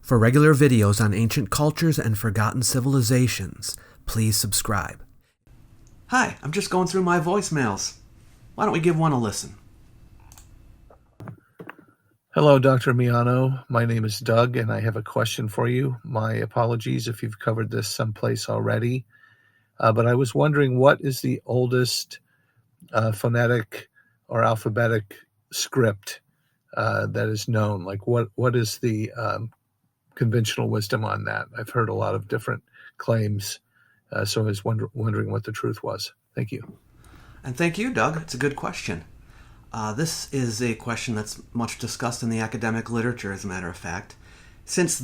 For regular videos on ancient cultures and forgotten civilizations, please subscribe. Hi, I'm just going through my voicemails. Why don't we give one a listen? Hello, Dr. Miano. My name is Doug, and I have a question for you. My apologies if you've covered this someplace already, but I was wondering, what is the oldest phonetic or alphabetic script that is known? Like, what is the conventional wisdom on that? I've heard a lot of different claims, so I was wondering what the truth was. Thank you. And thank you, Doug. It's a good question. This is a question that's much discussed in the academic literature, as a matter of fact. Since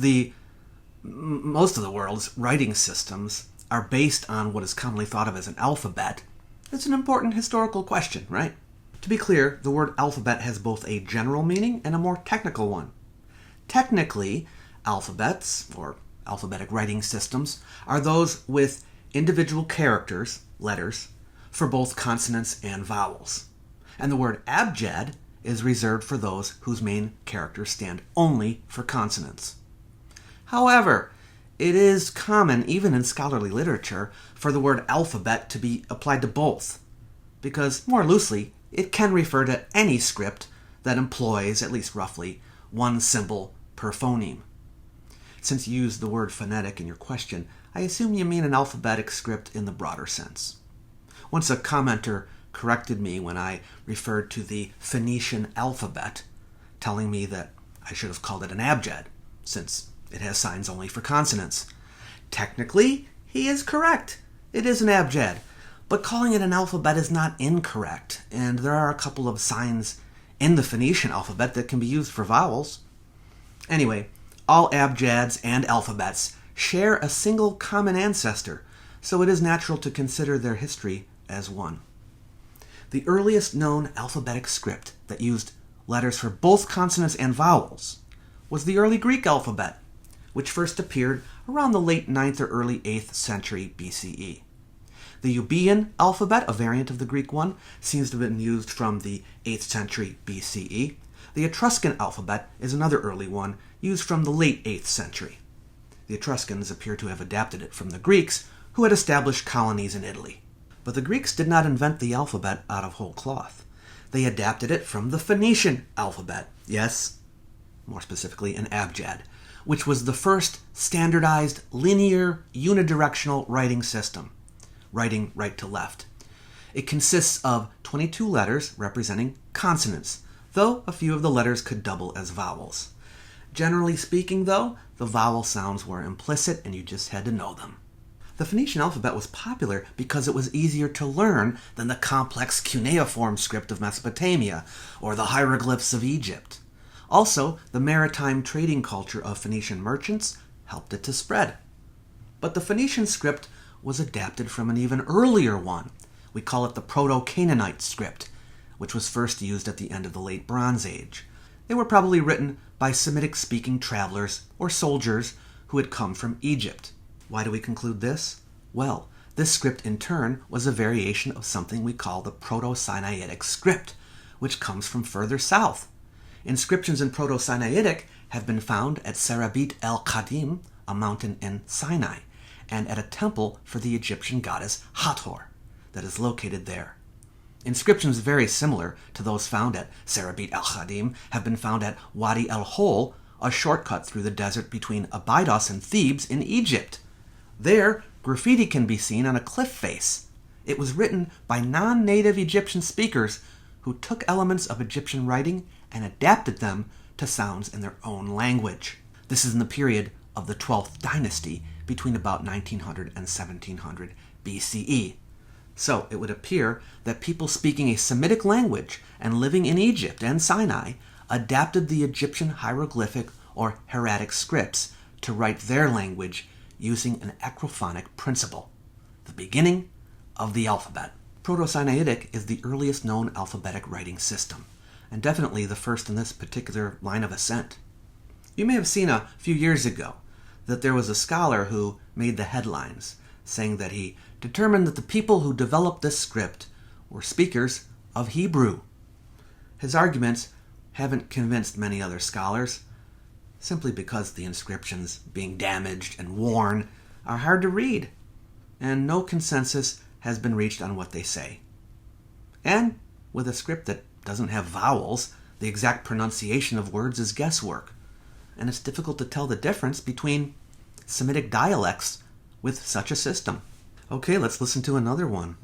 most of the world's writing systems are based on what is commonly thought of as an alphabet, it's an important historical question, right? To be clear, the word alphabet has both a general meaning and a more technical one. Technically, alphabets, or alphabetic writing systems, are those with individual characters, letters, for both consonants and vowels. And the word abjad is reserved for those whose main characters stand only for consonants. However, it is common, even in scholarly literature, for the word alphabet to be applied to both, because, more loosely, it can refer to any script that employs, at least roughly, one symbol per phoneme. Since you used the word phonetic in your question, I assume you mean an alphabetic script in the broader sense. Once a commenter corrected me when I referred to the Phoenician alphabet, telling me that I should have called it an abjad, since it has signs only for consonants. Technically, he is correct. It is an abjad, but calling it an alphabet is not incorrect, and there are a couple of signs in the Phoenician alphabet that can be used for vowels. Anyway, all abjads and alphabets share a single common ancestor, so it is natural to consider their history as one. The earliest known alphabetic script that used letters for both consonants and vowels was the early Greek alphabet, which first appeared around the late 9th or early 8th century BCE. The Euboean alphabet, a variant of the Greek one, seems to have been used from the 8th century BCE. The Etruscan alphabet is another early one, used from the late 8th century. The Etruscans appear to have adapted it from the Greeks, who had established colonies in Italy. But the Greeks did not invent the alphabet out of whole cloth. They adapted it from the Phoenician alphabet, yes, more specifically an abjad, which was the first standardized linear unidirectional writing system, writing right to left. It consists of 22 letters representing consonants, though a few of the letters could double as vowels. Generally speaking, though, the vowel sounds were implicit and you just had to know them. The Phoenician alphabet was popular because it was easier to learn than the complex cuneiform script of Mesopotamia or the hieroglyphs of Egypt. Also, the maritime trading culture of Phoenician merchants helped it to spread. But the Phoenician script was adapted from an even earlier one. We call it the Proto-Sinaitic Script, which was first used at the end of the Late Bronze Age. They were probably written by Semitic-speaking travelers or soldiers who had come from Egypt. Why do we conclude this? Well, this script in turn was a variation of something we call the Proto-Sinaitic Script, which comes from further south. Inscriptions in Proto-Sinaitic have been found at Serabit el-Qadim, a mountain in Sinai, and at a temple for the Egyptian goddess Hathor that is located there. Inscriptions very similar to those found at Serabit el-Qadim have been found at Wadi el-Hol, a shortcut through the desert between Abydos and Thebes in Egypt. There, graffiti can be seen on a cliff face. It was written by non-native Egyptian speakers who took elements of Egyptian writing and adapted them to sounds in their own language. This is in the period of the 12th dynasty, between about 1900 and 1700 BCE. So it would appear that people speaking a Semitic language and living in Egypt and Sinai adapted the Egyptian hieroglyphic or hieratic scripts to write their language using an acrophonic principle, the beginning of the alphabet. Proto-Sinaitic is the earliest known alphabetic writing system, and definitely the first in this particular line of ascent. You may have seen a few years ago that there was a scholar who made the headlines, saying that he determined that the people who developed this script were speakers of Hebrew. His arguments haven't convinced many other scholars, simply because the inscriptions, being damaged and worn, are hard to read, and no consensus has been reached on what they say. And with a script that doesn't have vowels, the exact pronunciation of words is guesswork, and it's difficult to tell the difference between Semitic dialects with such a system. Okay, let's listen to another one.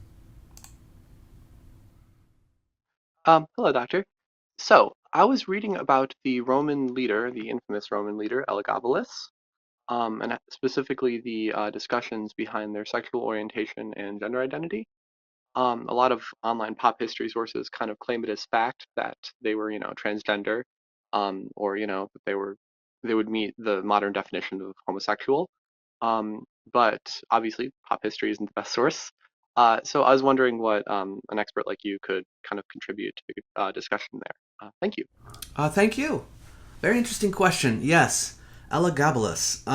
Hello, Doctor. So, I was reading about the Roman leader, the infamous Roman leader, Elagabalus, and specifically the discussions behind their sexual orientation and gender identity. A lot of online pop history sources kind of claim it as fact that they were, transgender, or that they would meet the modern definition of homosexual. But obviously, pop history isn't the best source. So I was wondering what an expert like you could kind of contribute to the discussion there. Thank you. Thank you. Very interesting question. Yes, Elagabalus,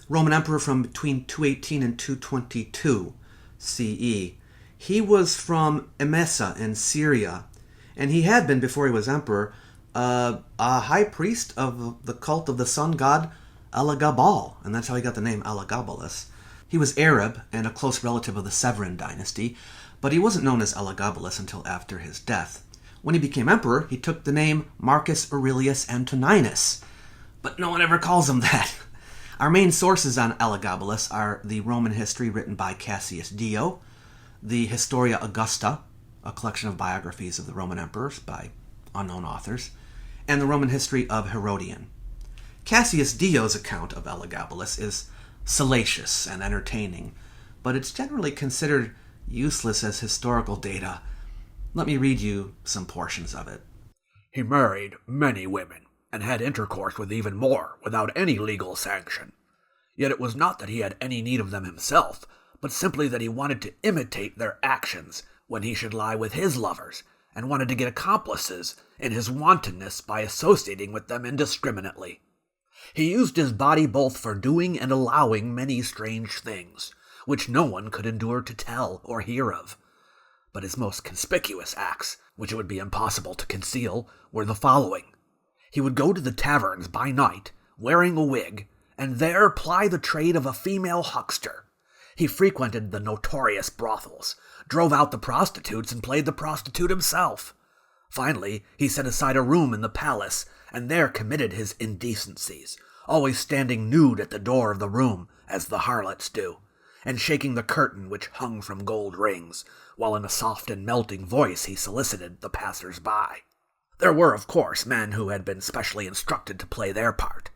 Roman emperor from between 218 and 222 CE. He was from Emesa in Syria, and he had been, before he was emperor, a high priest of the cult of the sun god Elagabal, and that's how he got the name Elagabalus. He was Arab and a close relative of the Severan dynasty, but he wasn't known as Elagabalus until after his death. When he became emperor, he took the name Marcus Aurelius Antoninus, but no one ever calls him that. Our main sources on Elagabalus are the Roman history written by Cassius Dio, the Historia Augusta, a collection of biographies of the Roman emperors by unknown authors, and the Roman history of Herodian. Cassius Dio's account of Elagabalus is salacious and entertaining, but it's generally considered useless as historical data. Let me read you some portions of it. He married many women and had intercourse with even more without any legal sanction. Yet it was not that he had any need of them himself, but simply that he wanted to imitate their actions when he should lie with his lovers, and wanted to get accomplices in his wantonness by associating with them indiscriminately. He used his body both for doing and allowing many strange things, which no one could endure to tell or hear of. But his most conspicuous acts, which it would be impossible to conceal, were the following. He would go to the taverns by night, wearing a wig, and there ply the trade of a female huckster. He frequented the notorious brothels, drove out the prostitutes, and played the prostitute himself. Finally, he set aside a room in the palace, and there committed his indecencies, always standing nude at the door of the room, as the harlots do, and shaking the curtain which hung from gold rings, while in a soft and melting voice he solicited the passers-by. There were, of course, men who had been specially instructed to play their part.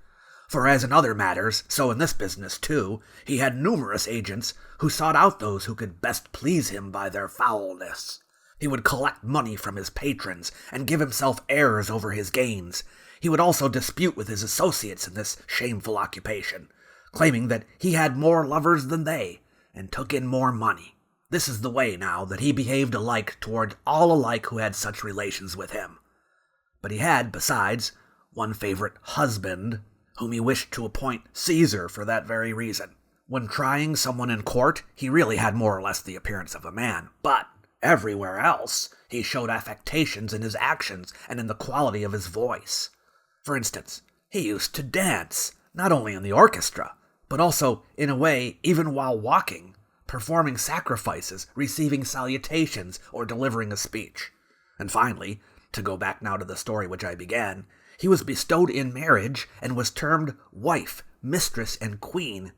For as in other matters, so in this business, too, he had numerous agents who sought out those who could best please him by their foulness. He would collect money from his patrons and give himself airs over his gains. He would also dispute with his associates in this shameful occupation, claiming that he had more lovers than they, and took in more money. This is the way, now, that he behaved alike toward all alike who had such relations with him. But he had, besides, one favorite husband, whom he wished to appoint Caesar for that very reason. When trying someone in court, he really had more or less the appearance of a man, but everywhere else he showed affectations in his actions and in the quality of his voice. For instance, he used to dance, not only in the orchestra, but also, in a way, even while walking, performing sacrifices, receiving salutations, or delivering a speech. And finally, to go back now to the story which I began, he was bestowed in marriage and was termed wife, mistress, and queen.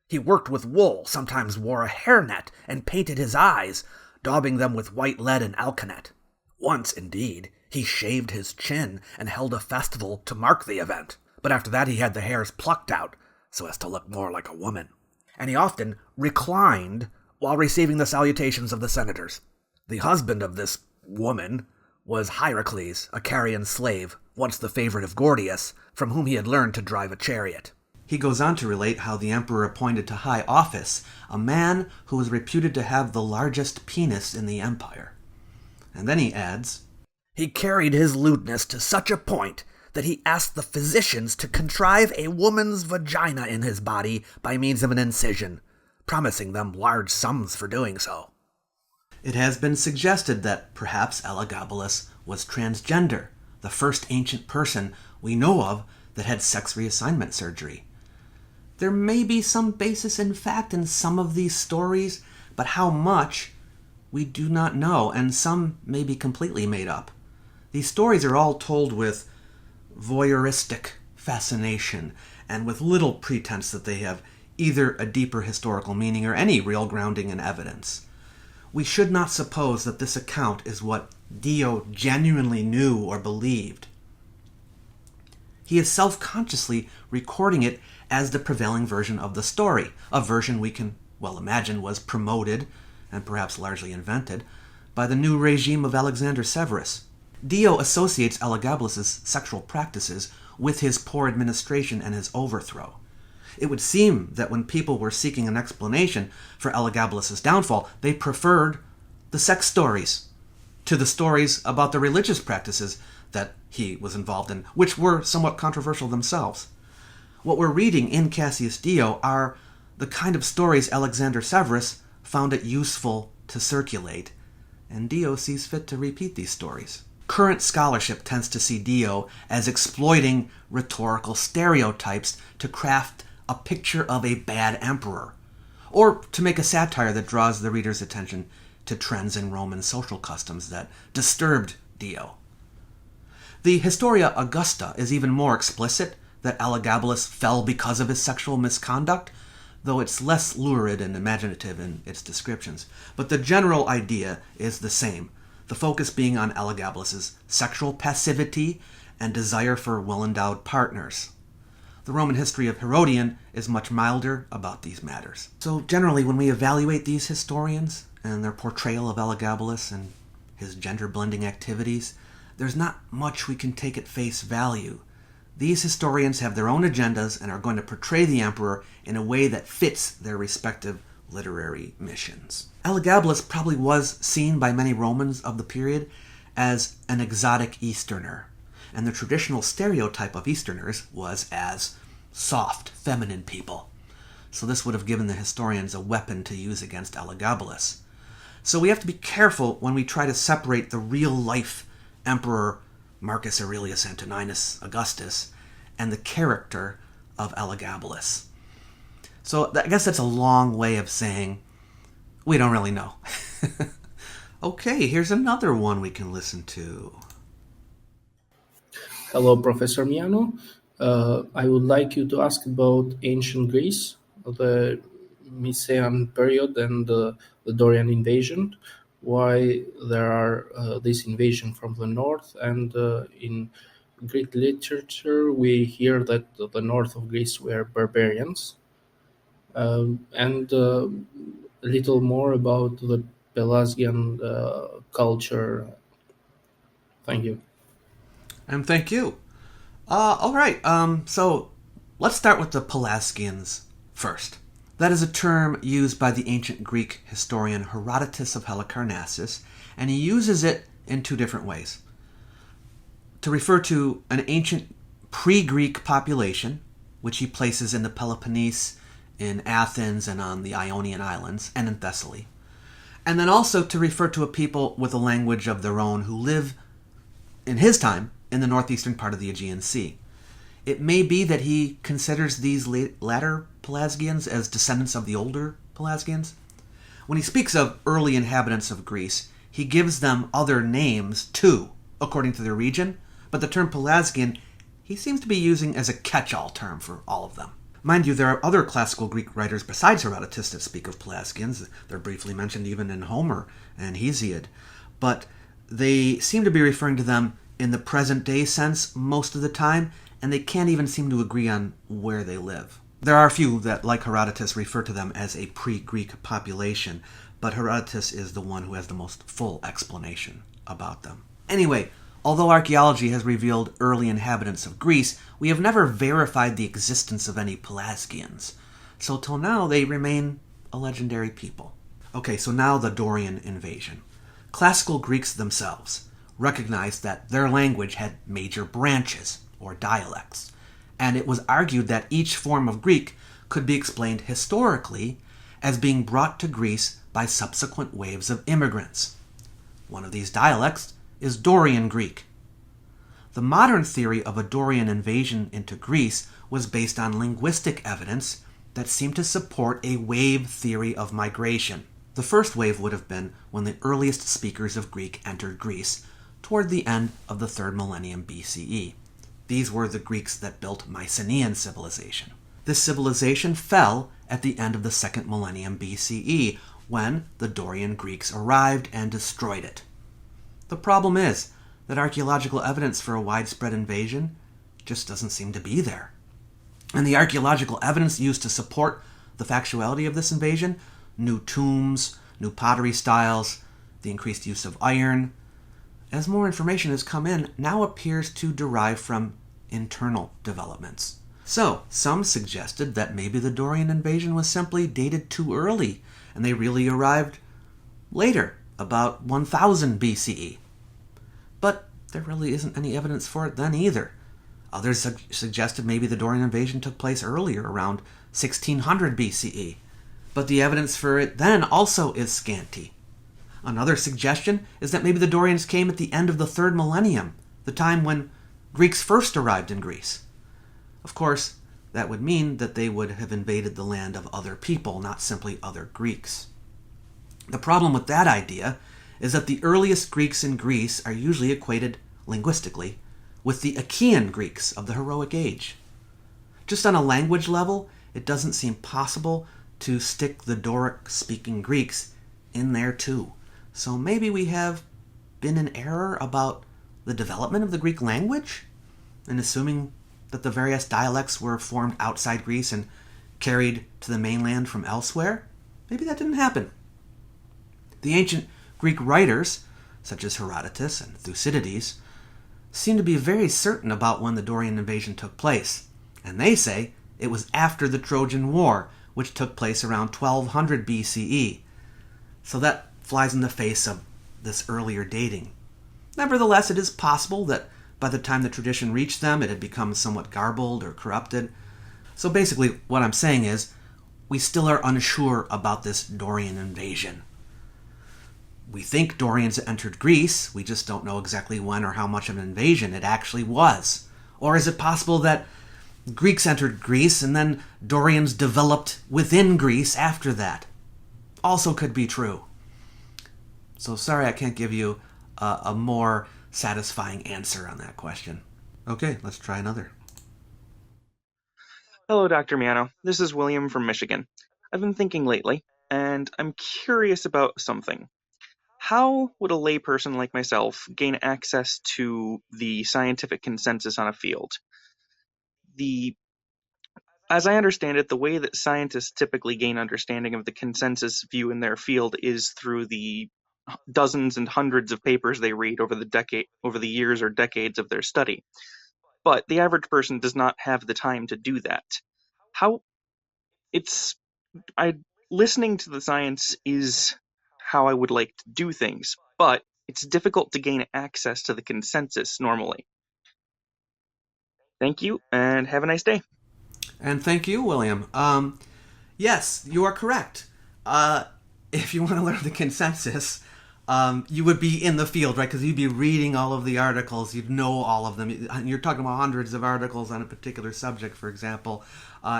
He worked with wool, sometimes wore a hairnet, and painted his eyes, daubing them with white lead and alkanet. Once, indeed, he shaved his chin and held a festival to mark the event, but after that he had the hairs plucked out, so as to look more like a woman. And he often reclined while receiving the salutations of the senators. The husband of this woman was Hierocles, a Carian slave, once the favorite of Gordius, from whom he had learned to drive a chariot. He goes on to relate how the emperor appointed to high office a man who was reputed to have the largest penis in the empire. And then he adds, He carried his lewdness to such a point that he asked the physicians to contrive a woman's vagina in his body by means of an incision, promising them large sums for doing so. It has been suggested that perhaps Elagabalus was transgender, the first ancient person we know of that had sex reassignment surgery. There may be some basis in fact in some of these stories, but how much, we do not know, and some may be completely made up. These stories are all told with voyeuristic fascination and with little pretense that they have either a deeper historical meaning or any real grounding in evidence. We should not suppose that this account is what Dio genuinely knew or believed. He is self-consciously recording it as the prevailing version of the story, a version we can well imagine was promoted, and perhaps largely invented, by the new regime of Alexander Severus. Dio associates Elagabalus' sexual practices with his poor administration and his overthrow. It would seem that when people were seeking an explanation for Elagabalus' downfall, they preferred the sex stories to the stories about the religious practices that he was involved in, which were somewhat controversial themselves. What we're reading in Cassius Dio are the kind of stories Alexander Severus found it useful to circulate, and Dio sees fit to repeat these stories. Current scholarship tends to see Dio as exploiting rhetorical stereotypes to craft a picture of a bad emperor, or to make a satire that draws the reader's attention to trends in Roman social customs that disturbed Dio. The Historia Augusta is even more explicit that Elagabalus fell because of his sexual misconduct, though it's less lurid and imaginative in its descriptions. But the general idea is the same, the focus being on Elagabalus' sexual passivity and desire for well-endowed partners. The Roman history of Herodian is much milder about these matters. So generally, when we evaluate these historians and their portrayal of Elagabalus and his gender-blending activities, there's not much we can take at face value. These historians have their own agendas and are going to portray the emperor in a way that fits their respective literary missions. Elagabalus probably was seen by many Romans of the period as an exotic Easterner, and the traditional stereotype of Easterners was as soft, feminine people. So this would have given the historians a weapon to use against Elagabalus. So we have to be careful when we try to separate the real-life Emperor Marcus Aurelius Antoninus Augustus and the character of Elagabalus. So I guess that's a long way of saying we don't really know. Okay, here's another one we can listen to. Hello, Professor Miano. I would like you to ask about ancient Greece, the Mycenaean period and the Dorian invasion, why there are this invasion from the north, and in Greek literature we hear that the north of Greece were barbarians, and a little more about the Pelasgian culture. Thank you. And thank you. All right, so let's start with the Pulaskians first. That is a term used by the ancient Greek historian Herodotus of Halicarnassus, and he uses it in two different ways. To refer to an ancient pre-Greek population, which he places in the Peloponnese, in Athens, and on the Ionian Islands, and in Thessaly. And then also to refer to a people with a language of their own who live, in his time, in the northeastern part of the Aegean Sea. It may be that he considers these latter Pelasgians as descendants of the older Pelasgians. When he speaks of early inhabitants of Greece, he gives them other names too, according to their region, but the term Pelasgian he seems to be using as a catch-all term for all of them. Mind you, there are other classical Greek writers besides Herodotus that speak of Pelasgians. They're briefly mentioned even in Homer and Hesiod, but they seem to be referring to them in the present-day sense most of the time, and they can't even seem to agree on where they live. There are a few that, like Herodotus, refer to them as a pre-Greek population, but Herodotus is the one who has the most full explanation about them. Anyway, although archaeology has revealed early inhabitants of Greece, we have never verified the existence of any Pelasgians. So till now, they remain a legendary people. Okay, so now the Dorian invasion. Classical Greeks themselves recognized that their language had major branches, or dialects, and it was argued that each form of Greek could be explained historically as being brought to Greece by subsequent waves of immigrants. One of these dialects is Dorian Greek. The modern theory of a Dorian invasion into Greece was based on linguistic evidence that seemed to support a wave theory of migration. The first wave would have been when the earliest speakers of Greek entered Greece toward the end of the 3rd millennium BCE. These were the Greeks that built Mycenaean civilization. This civilization fell at the end of the 2nd millennium BCE when the Dorian Greeks arrived and destroyed it. The problem is that archaeological evidence for a widespread invasion just doesn't seem to be there. And the archaeological evidence used to support the factuality of this invasion, new tombs, new pottery styles, the increased use of iron, as more information has come in, now appears to derive from internal developments. So, some suggested that maybe the Dorian invasion was simply dated too early, and they really arrived later, about 1000 BCE. But there really isn't any evidence for it then either. Others suggested maybe the Dorian invasion took place earlier, around 1600 BCE. But the evidence for it then also is scanty. Another suggestion is that maybe the Dorians came at the end of the 3rd millennium, the time when Greeks first arrived in Greece. Of course, that would mean that they would have invaded the land of other people, not simply other Greeks. The problem with that idea is that the earliest Greeks in Greece are usually equated, linguistically, with the Achaean Greeks of the heroic age. Just on a language level, it doesn't seem possible to stick the Doric-speaking Greeks in there too. So maybe we have been in error about the development of the Greek language, and assuming that the various dialects were formed outside Greece and carried to the mainland from elsewhere. Maybe that didn't happen. The ancient Greek writers, such as Herodotus and Thucydides, seem to be very certain about when the Dorian invasion took place, and they say it was after the Trojan War, which took place around 1200 BCE. So that flies in the face of this earlier dating. Nevertheless, it is possible that by the time the tradition reached them, it had become somewhat garbled or corrupted. So basically, what I'm saying is, we still are unsure about this Dorian invasion. We think Dorians entered Greece, we just don't know exactly when or how much of an invasion it actually was. Or is it possible that Greeks entered Greece and then Dorians developed within Greece after that? Also could be true. So sorry I can't give you a more satisfying answer on that question. Okay, let's try another. Hello, Dr. Miano. This is William from Michigan. I've been thinking lately, and I'm curious about something. How would a layperson like myself gain access to the scientific consensus on a field? As I understand it, the way that scientists typically gain understanding of the consensus view in their field is through the dozens and hundreds of papers they read over the years or decades of their study. But the average person does not have the time to do that. Listening to the science is how I would like to do things, but it's difficult to gain access to the consensus normally. Thank you, and have a nice day. And thank you, William. Yes, you are correct. If you want to learn the consensus, you would be in the field, right? Because you'd be reading all of the articles, you'd know all of them. You're talking about hundreds of articles on a particular subject, for example,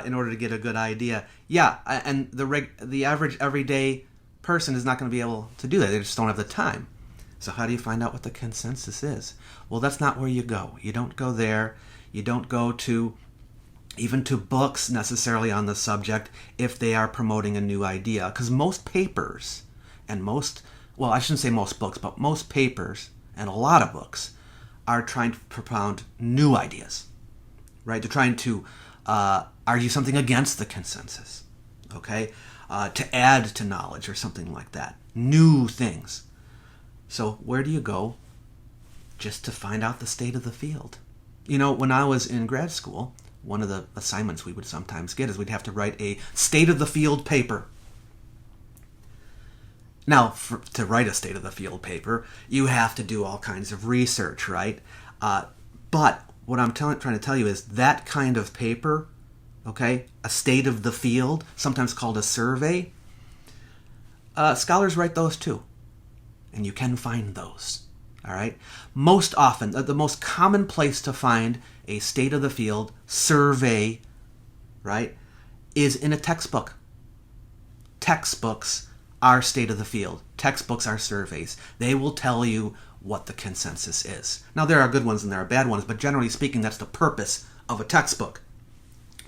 in order to get a good idea. Yeah, and the average everyday person is not going to be able to do that. They just don't have the time. So how do you find out what the consensus is? Well, that's not where you go. You don't go there. You don't go to even to books necessarily on the subject if they are promoting a new idea. Because most papers and I shouldn't say most books, but most papers and a lot of books are trying to propound new ideas, right? They're trying to argue something against the consensus, okay? To add to knowledge or something like that. New things. So where do you go just to find out the state of the field? You know, when I was in grad school, one of the assignments we would sometimes get is we'd have to write a state of the field paper. Now, to write a state of the field paper, you have to do all kinds of research, right? But what I'm trying to tell you is that kind of paper, okay, a state of the field, sometimes called a survey, scholars write those too. And you can find those. All right? Most often, the most common place to find a state of the field survey, right, is in a textbook. Textbooks are state of the field. Textbooks are surveys. They will tell you what the consensus is. Now, there are good ones and there are bad ones, but generally speaking, that's the purpose of a textbook.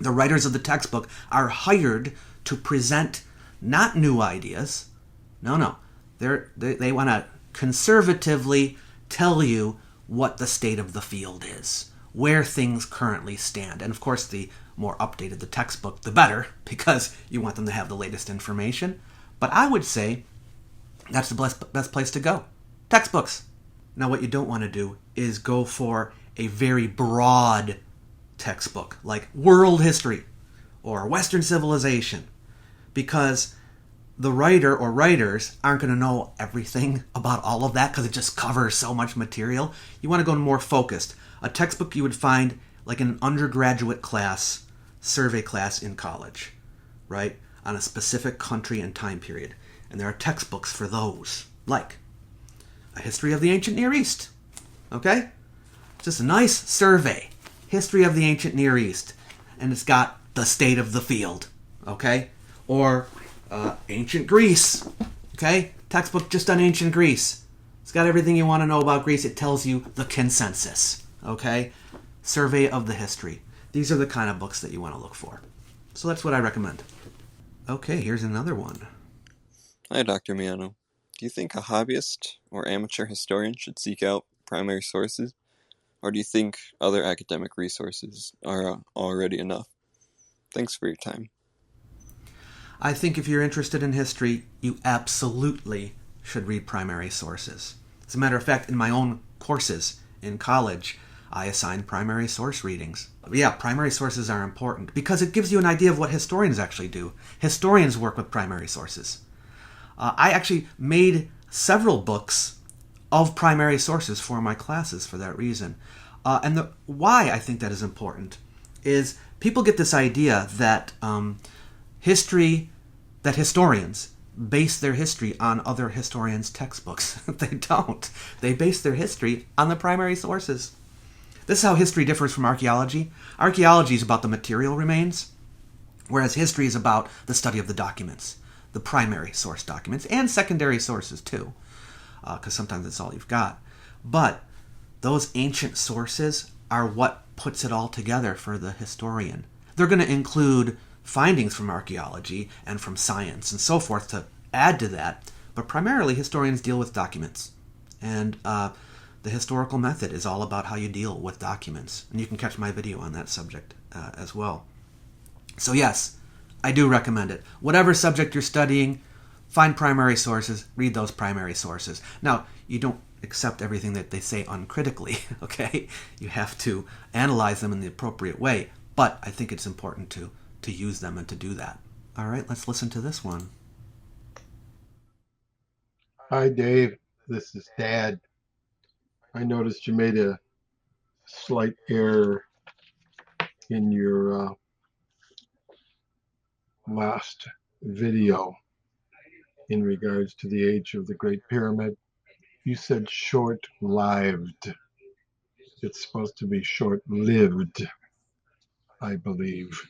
The writers of the textbook are hired to present not new ideas. No. They want to conservatively tell you what the state of the field is, where things currently stand. And of course, the more updated the textbook, the better, because you want them to have the latest information. But I would say that's the best place to go. Textbooks. Now, what you don't want to do is go for a very broad textbook, like world history or Western civilization, because the writer or writers aren't going to know everything about all of that because it just covers so much material. You want to go more focused. A textbook you would find like in an undergraduate class, survey class in college, right, on a specific country and time period. And there are textbooks for those, like A History of the Ancient Near East, okay? Just a nice survey, History of the Ancient Near East, and it's got the state of the field, okay? Or Ancient Greece, okay? Textbook just on Ancient Greece. It's got everything you want to know about Greece. It tells you the consensus, okay? Survey of the history. These are the kind of books that you want to look for. So that's what I recommend. Okay, here's another one. Hi, Dr. Miano. Do you think a hobbyist or amateur historian should seek out primary sources, or do you think other academic resources are already enough? Thanks for your time. I think if you're interested in history, you absolutely should read primary sources. As a matter of fact, in my own courses in college, I assign primary source readings. Yeah, primary sources are important because it gives you an idea of what historians actually do. Historians work with primary sources. I actually made several books of primary sources for my classes for that reason. And why I think that is important is people get this idea that historians base their history on other historians' textbooks. They don't. They base their history on the primary sources. This is how history differs from archaeology. Archaeology is about the material remains, whereas history is about the study of the documents, the primary source documents, and secondary sources too, because sometimes it's all you've got. But those ancient sources are what puts it all together for the historian. They're going to include findings from archaeology and from science and so forth to add to that, but primarily historians deal with documents. And the historical method is all about how you deal with documents. And you can catch my video on that subject as well. So yes, I do recommend it. Whatever subject you're studying, find primary sources, read those primary sources. Now, you don't accept everything that they say uncritically, okay? You have to analyze them in the appropriate way, but I think it's important to use them and to do that. All right, let's listen to this one. Hi, Dave. This is Dad. I noticed you made a slight error in your last video in regards to the age of the Great Pyramid. You said short-lived. It's supposed to be short-lived, I believe.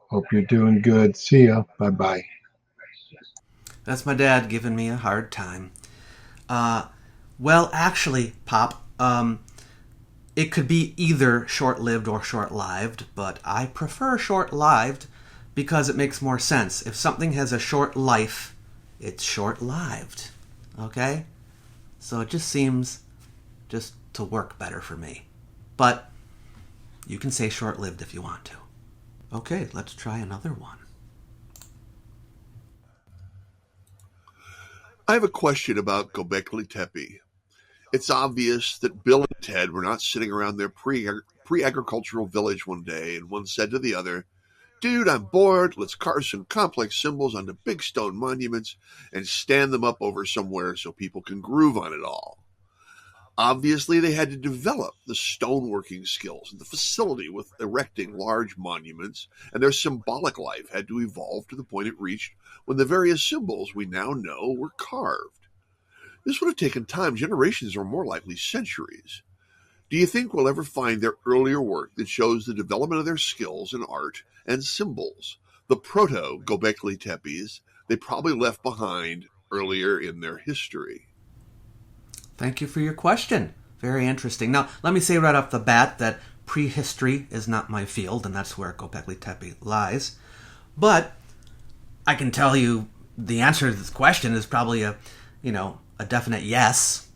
Hope you're doing good. See ya. Bye-bye. That's my dad giving me a hard time. Well, actually, Pop, it could be either short-lived or short-lived, but I prefer short-lived because it makes more sense. If something has a short life, it's short-lived, okay? So it just seems just to work better for me. But you can say short-lived if you want to. Okay, let's try another one. I have a question about Göbekli Tepe. It's obvious that Bill and Ted were not sitting around their pre-agricultural village one day, and one said to the other, "Dude, I'm bored. Let's carve some complex symbols onto big stone monuments and stand them up over somewhere so people can groove on it all." Obviously, they had to develop the stoneworking skills and the facility with erecting large monuments, and their symbolic life had to evolve to the point it reached when the various symbols we now know were carved. This would have taken time, generations or more likely centuries. Do you think we'll ever find their earlier work that shows the development of their skills in art and symbols? The proto-Gobekli Tepes they probably left behind earlier in their history. Thank you for your question. Very interesting. Now, let me say right off the bat that prehistory is not my field, and that's where Gobekli Tepe lies. But I can tell you the answer to this question is probably a definite yes.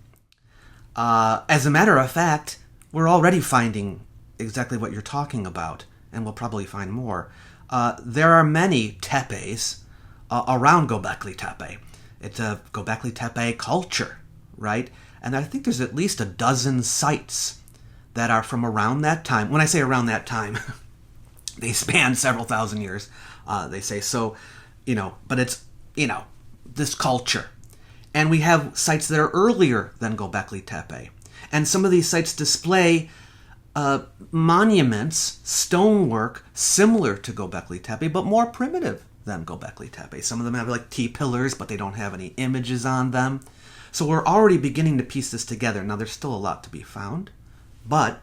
As a matter of fact, we're already finding exactly what you're talking about, and we'll probably find more. There are many tepes around Gobekli Tepe. It's a Gobekli Tepe culture, right? And I think there's at least a dozen sites that are from around that time. When I say around that time, they span several thousand years, they say. So, but it's, this culture. And we have sites that are earlier than Gobekli Tepe. And some of these sites display monuments, stonework, similar to Gobekli Tepe, but more primitive than Gobekli Tepe. Some of them have like T-pillars, but they don't have any images on them. So we're already beginning to piece this together. Now, there's still a lot to be found, but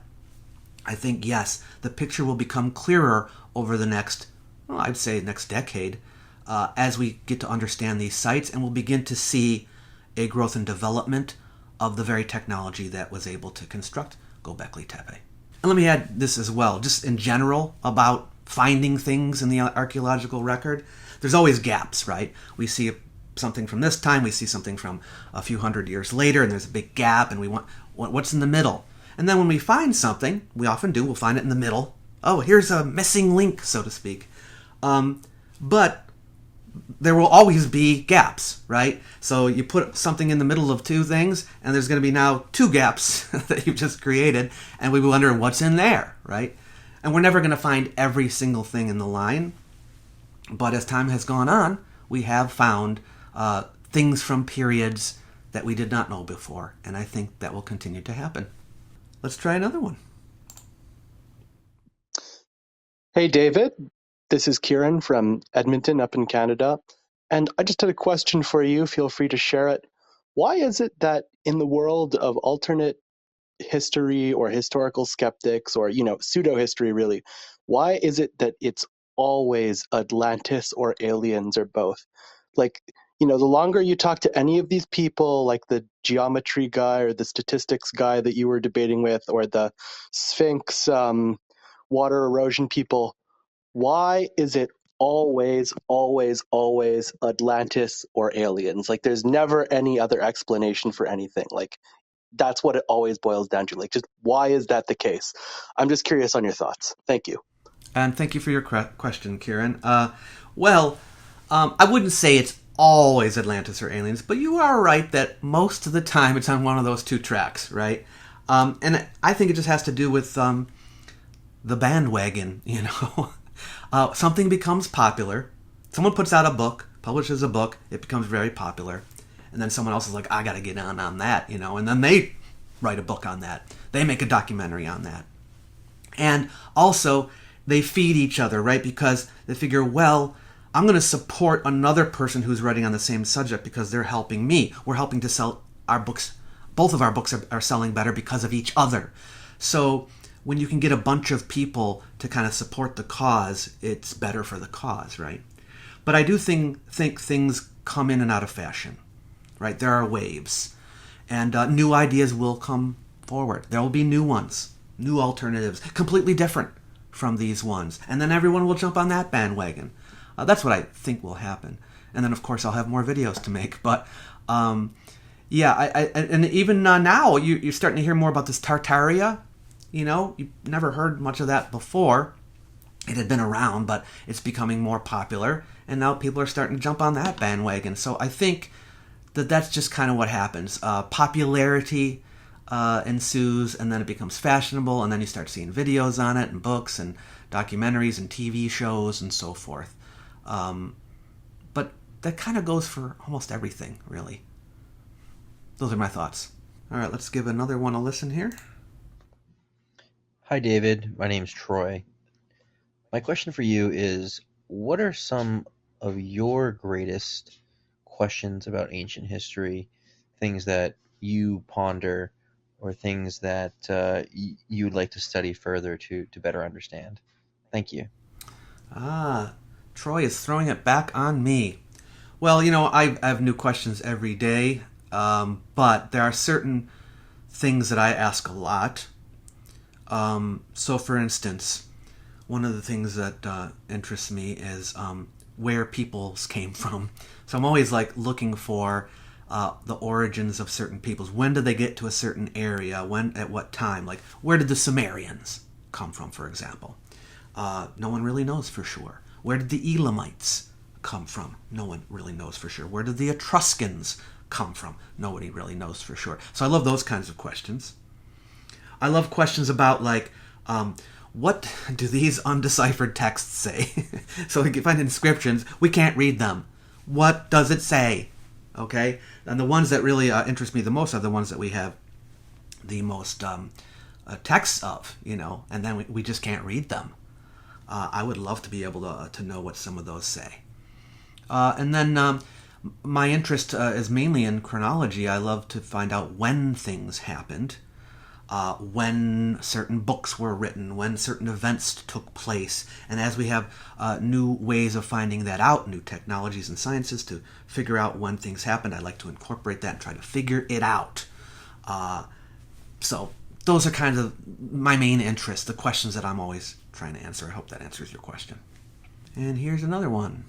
I think, yes, the picture will become clearer over the next, I'd say next decade, as we get to understand these sites, and we'll begin to see a growth and development of the very technology that was able to construct Gobekli Tepe. And let me add this as well, just in general about finding things in the archaeological record. There's always gaps, right? We see something from this time, we see something from a few hundred years later, and there's a big gap, and we want what's in the middle. And then when we find something, we often do, we'll find it in the middle. Oh, here's a missing link, so to speak. But there will always be gaps, right? So you put something in the middle of two things, and there's going to be now two gaps that you've just created, and we wonder what's in there, right? And we're never going to find every single thing in the line, but as time has gone on, we have found things from periods that we did not know before, and I think that will continue to happen. Let's try another one. Hey, David. This is Kieran from Edmonton up in Canada. And I just had a question for you. Feel free to share it. Why is it that in the world of alternate history or historical skeptics or, pseudo-history really, why is it that it's always Atlantis or aliens or both? Like, the longer you talk to any of these people, like the geometry guy or the statistics guy that you were debating with, or the Sphinx water erosion people, why is it always, always, always Atlantis or aliens? Like, there's never any other explanation for anything. Like, that's what it always boils down to. Like, just why is that the case? I'm just curious on your thoughts. Thank you. And thank you for your question, Kieran. I wouldn't say it's always Atlantis or aliens, but you are right that most of the time it's on one of those two tracks, right? And I think it just has to do with the bandwagon, Something becomes popular. Someone puts out a book, publishes a book, it becomes very popular. And then someone else is like, I got to get on that, and then they write a book on that. They make a documentary on that. And also, they feed each other, right? Because they figure, well, I'm going to support another person who's writing on the same subject because they're helping me. We're helping to sell our books. Both of our books are selling better because of each other. So when you can get a bunch of people to kind of support the cause, it's better for the cause, right? But I do think things come in and out of fashion, right? There are waves, and new ideas will come forward. There will be new ones, new alternatives, completely different from these ones. And then everyone will jump on that bandwagon. That's what I think will happen. And then, of course, I'll have more videos to make. But, and even now, you're starting to hear more about this Tartaria. You've never heard much of that before. It had been around, but it's becoming more popular. And now people are starting to jump on that bandwagon. So I think that's just kind of what happens. Popularity ensues, and then it becomes fashionable, and then you start seeing videos on it, and books, and documentaries, and TV shows, and so forth. But that kind of goes for almost everything, really. Those are my thoughts. All right, let's give another one a listen here. Hi, David. My name's Troy. My question for you is, what are some of your greatest questions about ancient history, things that you ponder or things that you'd like to study further to better understand? Thank you. Troy is throwing it back on me. Well, I have new questions every day, but there are certain things that I ask a lot. So, for instance, one of the things that interests me is where peoples came from. So I'm always looking for the origins of certain peoples. When did they get to a certain area? When, at what time? Like, where did the Sumerians come from, for example? No one really knows for sure. Where did the Elamites come from? No one really knows for sure. Where did the Etruscans come from? Nobody really knows for sure. So I love those kinds of questions. I love questions about, what do these undeciphered texts say? So we can find inscriptions. We can't read them. What does it say? Okay? And the ones that really interest me the most are the ones that we have the most texts of, and then we just can't read them. I would love to be able to know what some of those say. And then my interest is mainly in chronology. I love to find out when things happened, when certain books were written, when certain events took place. And as we have new ways of finding that out, new technologies and sciences to figure out when things happened, I like to incorporate that and try to figure it out. So those are kind of my main interests, the questions that I'm always trying to answer. I hope that answers your question. And here's another one.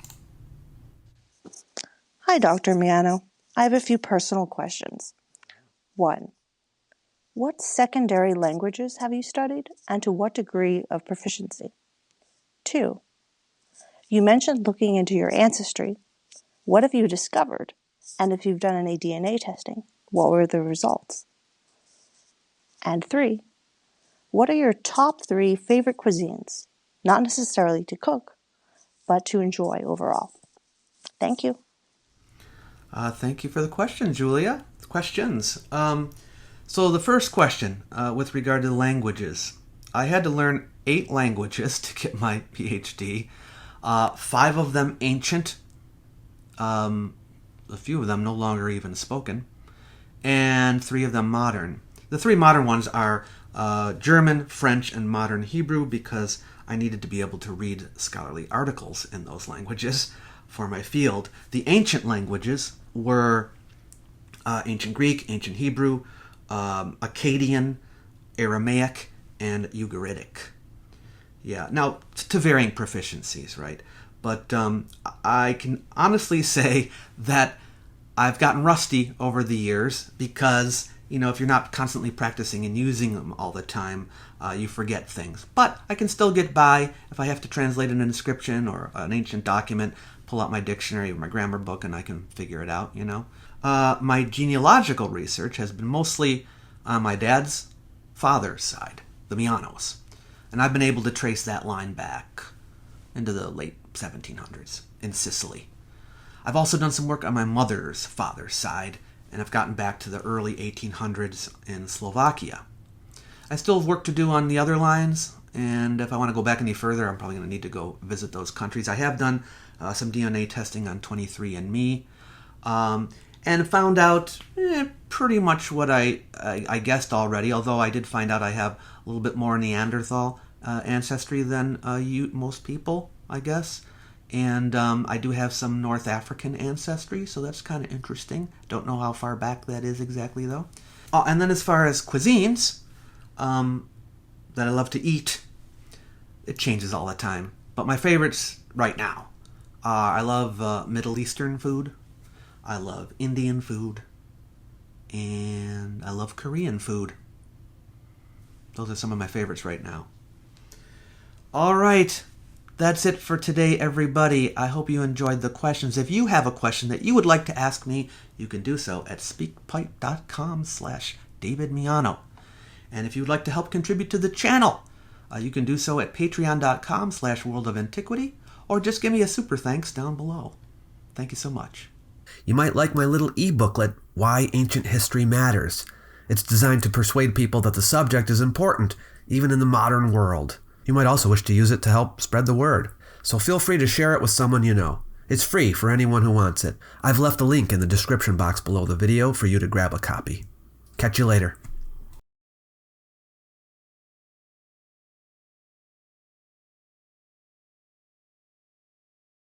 Hi, Dr. Miano. I have a few personal questions. 1. What secondary languages have you studied, and to what degree of proficiency? 2. You mentioned looking into your ancestry. What have you discovered? And if you've done any DNA testing, what were the results? And 3. What are your top 3 favorite cuisines? Not necessarily to cook, but to enjoy overall. Thank you. Thank you for the question, Julia. Questions. So the first question, with regard to languages. I had to learn 8 languages to get my PhD. 5 of them ancient. A few of them no longer even spoken. And 3 of them modern. The 3 modern ones are German, French, and modern Hebrew, because I needed to be able to read scholarly articles in those languages for my field. The ancient languages were ancient Greek, ancient Hebrew, Akkadian, Aramaic, and Ugaritic. Yeah, now to varying proficiencies, right? But I can honestly say that I've gotten rusty over the years because, if you're not constantly practicing and using them all the time, you forget things. But I can still get by if I have to translate an inscription or an ancient document, pull out my dictionary or my grammar book, and I can figure it out, My genealogical research has been mostly on my dad's father's side, the Mianos. And I've been able to trace that line back into the late 1700s in Sicily. I've also done some work on my mother's father's side, and I've gotten back to the early 1800s in Slovakia. I still have work to do on the other lines, and if I want to go back any further, I'm probably going to need to go visit those countries. I have done some DNA testing on 23andMe, and found out pretty much what I guessed already, although I did find out I have a little bit more Neanderthal ancestry than most people, I guess. And I do have some North African ancestry, so that's kind of interesting. Don't know how far back that is exactly, though. And then as far as cuisines that I love to eat, it changes all the time. But my favorites right now are I love Middle Eastern food, I love Indian food, and I love Korean food. Those are some of my favorites right now. All right. That's it for today, everybody. I hope you enjoyed the questions. If you have a question that you would like to ask me, you can do so at speakpipe.com/DavidMiano. And if you would like to help contribute to the channel, you can do so at patreon.com/worldofantiquity, or just give me a super thanks down below. Thank you so much. You might like my little e-booklet, Why Ancient History Matters. It's designed to persuade people that the subject is important, even in the modern world. You might also wish to use it to help spread the word, so feel free to share it with someone you know. It's free for anyone who wants it. I've left a link in the description box below the video for you to grab a copy. Catch you later.